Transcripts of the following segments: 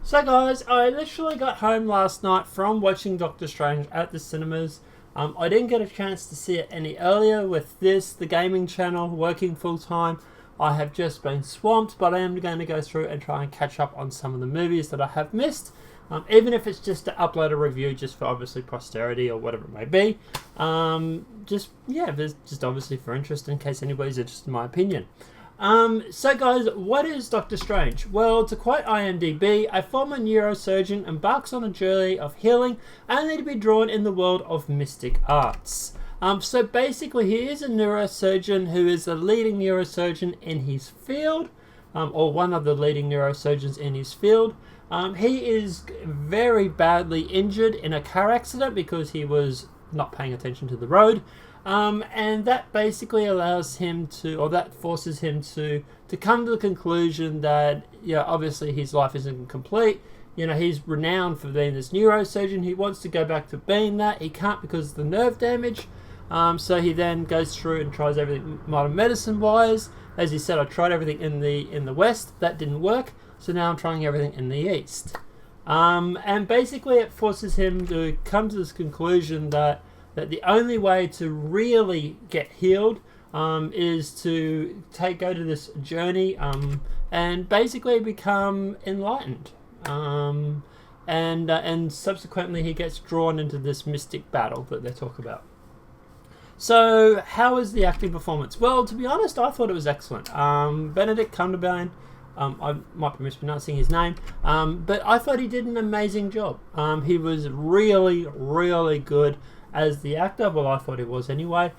So guys, I literally got home last night from watching Doctor Strange at the cinemas. I didn't get a chance to see it any earlier with the gaming channel, working full time. I have just been swamped, but I am going to go through and try and catch up on some of the movies that I have missed. Even if it's just to upload a review just for obviously posterity or whatever it may be. Just obviously for interest in case anybody's interested in my opinion. So guys, what is Doctor Strange? Well, to quote IMDb, a former neurosurgeon embarks on a journey of healing only to be drawn in the world of mystic arts. So basically he is a neurosurgeon who is a leading neurosurgeon in his field, or one of the leading neurosurgeons in his field. He is very badly injured in a car accident because he was not paying attention to the road. And that basically allows him to, or that forces him to come to the conclusion that, obviously his life isn't complete. He's renowned for being this neurosurgeon. He wants to go back to being that. He can't because of the nerve damage. So he then goes through and tries everything modern medicine wise. As he said, I tried everything in the West. That didn't work. So now I'm trying everything in the East. And basically it forces him to come to this conclusion that the only way to really get healed is to go to this journey and basically become enlightened. And subsequently he gets drawn into this mystic battle that they talk about. So how is the acting performance? Well, to be honest, I thought it was excellent. Benedict Cumberbatch, I might be mispronouncing his name, but I thought he did an amazing job. He was really, really good as the actor. Well, I thought he was anyway.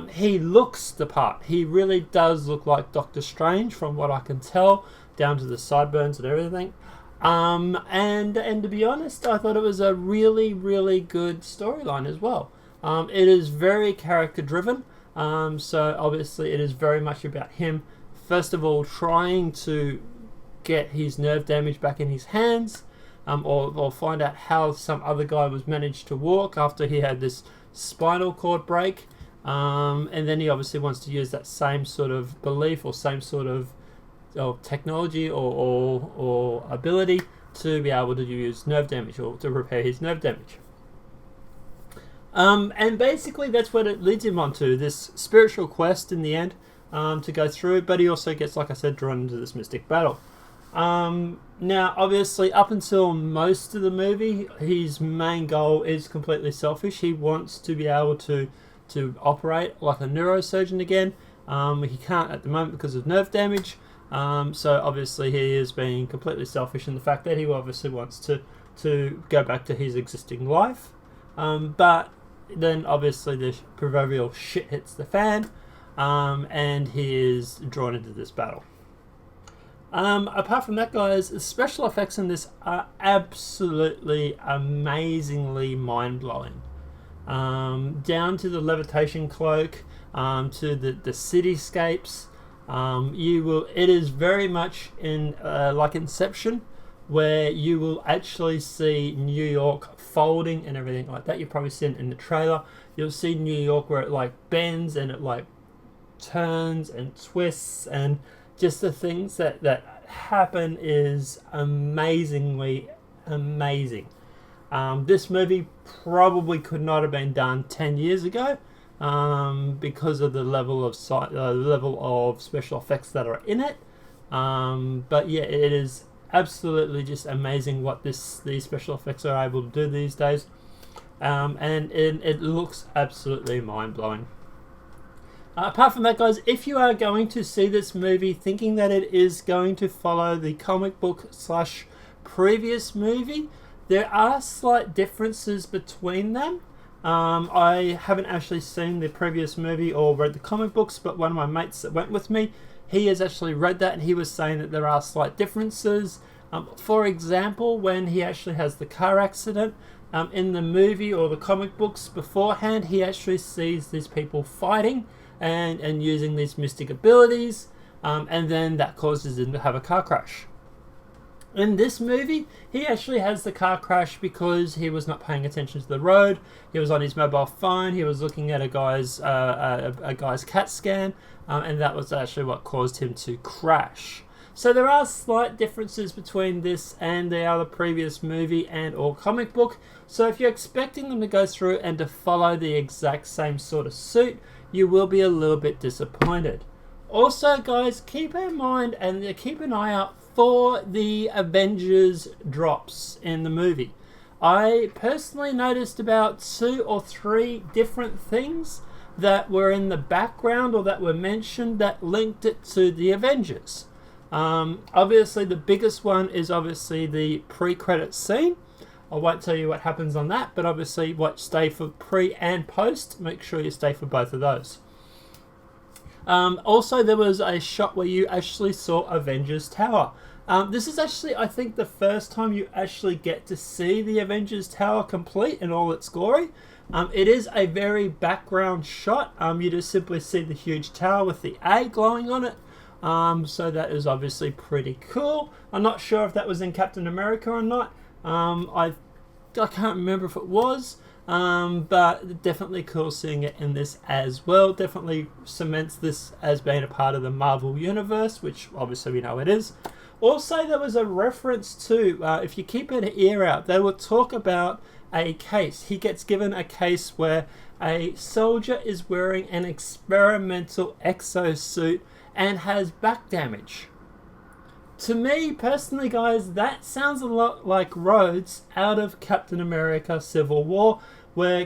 He looks the part. He really does look like Doctor Strange from what I can tell, down to the sideburns and everything. And to be honest, I thought it was a really, really good storyline as well. It is very character driven. So obviously it is very much about him, first of all, trying to get his nerve damage back in his hands. Or find out how some other guy was managed to walk after he had this spinal cord break. And then he obviously wants to use that same sort of belief or same sort of technology or ability to be able to use nerve damage or to repair his nerve damage. And basically that's what it leads him onto, this spiritual quest in the end to go through. But he also gets, like I said, drawn into this mystic battle. Now, obviously, up until most of the movie, his main goal is completely selfish. He wants to be able to operate like a neurosurgeon again. He can't at the moment because of nerve damage. So obviously, he is being completely selfish in the fact that he obviously wants to go back to his existing life. But then, obviously, the proverbial shit hits the fan, and he is drawn into this battle. Apart from that, guys, the special effects in this are absolutely amazingly mind-blowing. Down to the levitation cloak, to the cityscapes. It is very much in like Inception, where you will actually see New York folding and everything like that. You've probably seen it in the trailer. You'll see New York where it like bends and it like turns and twists, and just the things that happen is amazingly amazing. This movie probably could not have been done 10 years ago because of the level of special effects that are in it. But yeah, it is absolutely just amazing what these special effects are able to do these days. And it looks absolutely mind-blowing. Apart from that, guys, if you are going to see this movie thinking that it is going to follow the comic book / previous movie, there are slight differences between them. I haven't actually seen the previous movie or read the comic books, but one of my mates that went with me, he has actually read that, and he was saying that there are slight differences. For example, when he actually has the car accident, in the movie or the comic books beforehand, he actually sees these people fighting and using these mystic abilities, and then that causes him to have a car crash. In this movie, he actually has the car crash because he was not paying attention to the road. He was on his mobile phone. He was looking at a guy's CAT scan, and that was actually what caused him to crash. So there are slight differences between this and the other previous movie and or comic book. So if you're expecting them to go through and to follow the exact same sort of suit, you will be a little bit disappointed. Also, guys, keep in mind and keep an eye out for the Avengers drops in the movie. I personally noticed about 2 or 3 different things that were in the background or that were mentioned that linked it to the Avengers. Obviously, the biggest one is obviously the pre-credit scene. I won't tell you what happens on that, but obviously stay for pre and post. Make sure you stay for both of those. Also, there was a shot where you actually saw Avengers Tower. This is actually, I think, the first time you actually get to see the Avengers Tower complete in all its glory. It is a very background shot. You just simply see the huge tower with the A glowing on it. So that is obviously pretty cool. I'm not sure if that was in Captain America or not. I can't remember if it was. But definitely cool seeing it in this as well. Definitely cements this as being a part of the Marvel Universe, which obviously we know it is. Also, there was a reference to, if you keep an ear out, they will talk about a case. He gets given a case where a soldier is wearing an experimental exosuit and has back damage. To me, personally, guys, that sounds a lot like Rhodes out of Captain America Civil War, where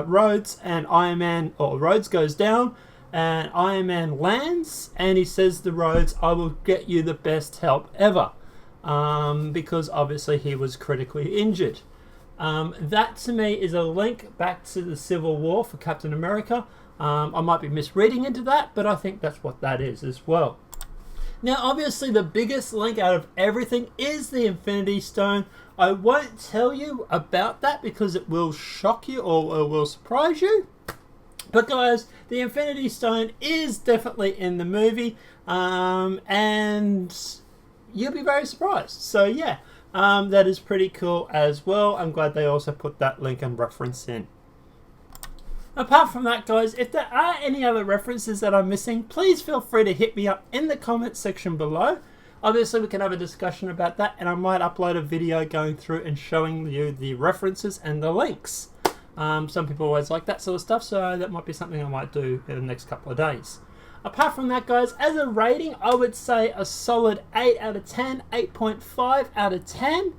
Rhodes and Iron Man, or Rhodes goes down, and Iron Man lands, and he says to Rhodes, "I will get you the best help ever," because obviously he was critically injured. That to me is a link back to the Civil War for Captain America. I might be misreading into that, but I think that's what that is as well. Now, obviously, the biggest link out of everything is the Infinity Stone. I won't tell you about that because it will shock you or will surprise you. But guys, the Infinity Stone is definitely in the movie, and you'll be very surprised. So yeah, that is pretty cool as well. I'm glad they also put that link and reference in. Apart from that, guys, if there are any other references that I'm missing, please feel free to hit me up in the comments section below. Obviously, we can have a discussion about that, and I might upload a video going through and showing you the references and the links. Some people always like that sort of stuff, so that might be something I might do in the next couple of days. Apart from that, guys, as a rating, I would say a solid 8 out of 10, 8.5 out of 10.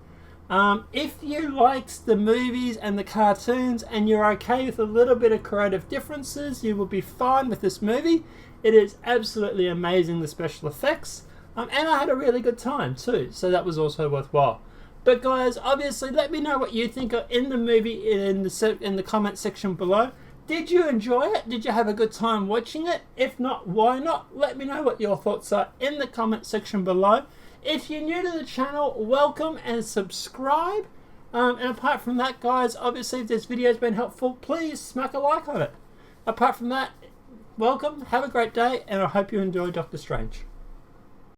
If you liked the movies and the cartoons and you're okay with a little bit of creative differences, you will be fine with this movie. It is absolutely amazing, the special effects, and I had a really good time too, so that was also worthwhile. But guys, obviously, let me know what you think in the movie in the comment section below. Did you enjoy it? Did you have a good time watching it? If not, why not? Let me know what your thoughts are in the comment section below. If you're new to the channel, welcome and subscribe. And apart from that, guys, obviously, if this video has been helpful, please smack a like on it. Apart from that, welcome, have a great day, and I hope you enjoy Doctor Strange.